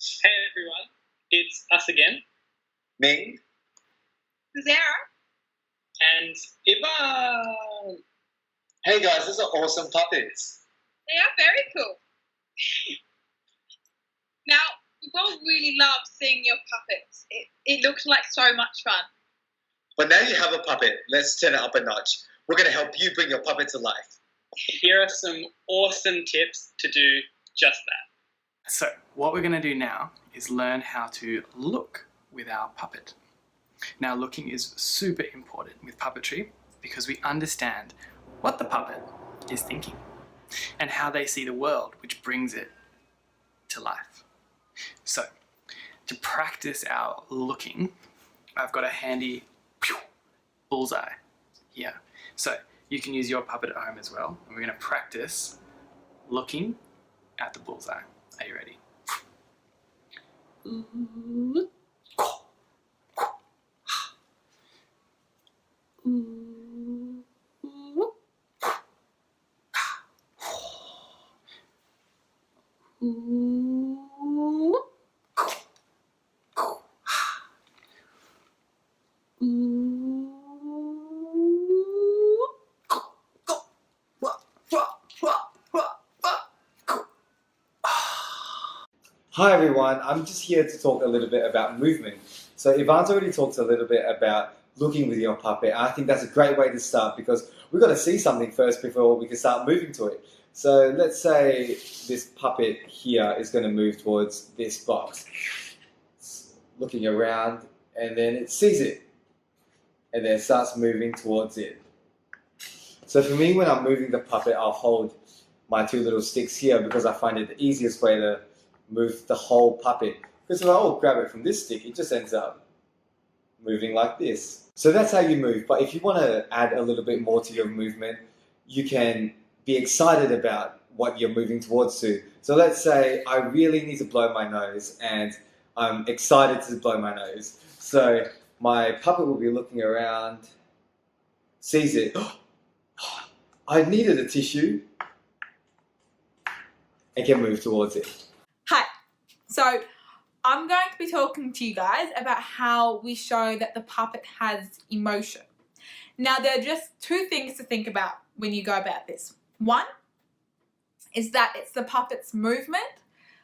Hey everyone, it's us again, Ming, Zara, and Ivan. hey guys, those are awesome puppets. they are very cool. Now, we both really love seeing your puppets. It looks like so much fun. But now you have a puppet, let's turn it up a notch. We're going to help you bring your puppet to life. Here are some awesome tips to do just that. So what we're going to do now is learn how to look with our puppet. Now looking is super important with puppetry because we understand what the puppet is thinking and how they see the world, which brings it to life. So to practice our looking, I've got a handy bullseye here. So you can use your puppet at home as well. And we're going to practice looking at the bullseye. Are you ready? Hi everyone, I'm just here to talk a little bit about movement. So Ivan's already talked a little bit about looking with your puppet. I think that's a great way to start because we've got to see something first before we can start moving to it. So let's say this puppet here is going to move towards this box. It's looking around and then it sees it and then it starts moving towards it. So for me, when I'm moving the puppet, I'll hold my two little sticks here because I find it the easiest way to move the whole puppet. Because if I grab it from this stick, it just ends up moving like this. So that's how you move. But if you want to add a little bit more to your movement, you can be excited about what you're moving towards to. So let's say I really need to blow my nose and I'm excited to blow my nose. So my puppet will be looking around, sees it. I needed a tissue and can move towards it. Hi. So, I'm going to be talking to you guys about how we show that the puppet has emotion. Now, there are just two things to think about when you go about this. One is that it's the puppet's movement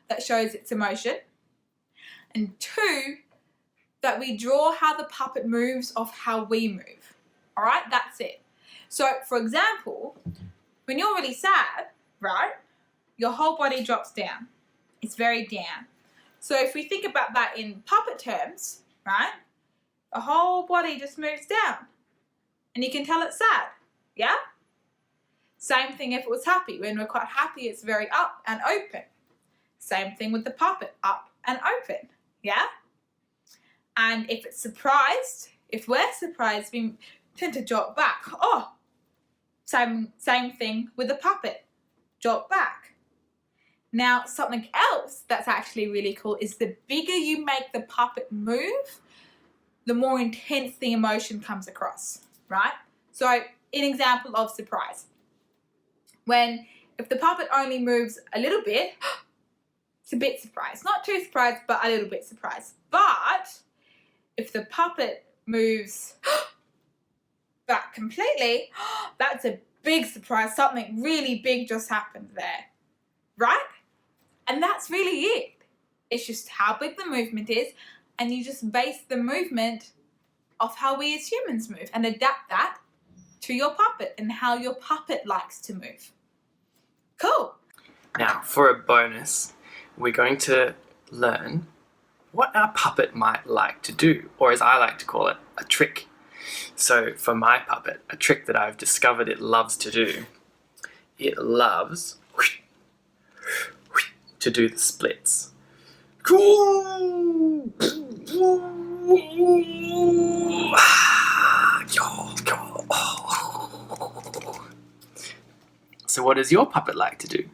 that shows its emotion. And two, that we draw how the puppet moves off how we move. All right, that's it. So, for example, when you're really sad, right, your whole body drops down. It's very down. So if we think about that in puppet terms, right, the whole body just moves down. And you can tell it's sad, yeah? Same thing if it was happy. When we're quite happy, it's very up and open. Same thing with the puppet, up and open, yeah? And if it's surprised, if we're surprised, we tend to drop back. Oh, same thing with the puppet, drop back. Now, something else that's actually really cool is the bigger you make the puppet move, the more intense the emotion comes across, right? So, an example of surprise. If the puppet only moves a little bit, it's a bit surprised. Not too surprised, but a little bit surprised. But if the puppet moves back completely, that's a big surprise. Something really big just happened there, right? And that's really it. It's just how big the movement is, and you just base the movement off how we as humans move and adapt that to your puppet and how your puppet likes to move. Cool. Now for a bonus, we're going to learn what our puppet might like to do, or as I like to call it, a trick. So for my puppet, a trick that I've discovered it loves to do, it loves to do the splits. So what does your puppet like to do?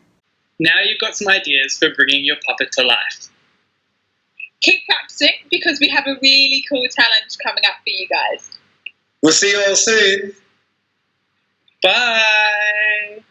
Now you've got some ideas for bringing your puppet to life. Keep practicing because we have a really cool challenge coming up for you guys. We'll see you all soon. Bye!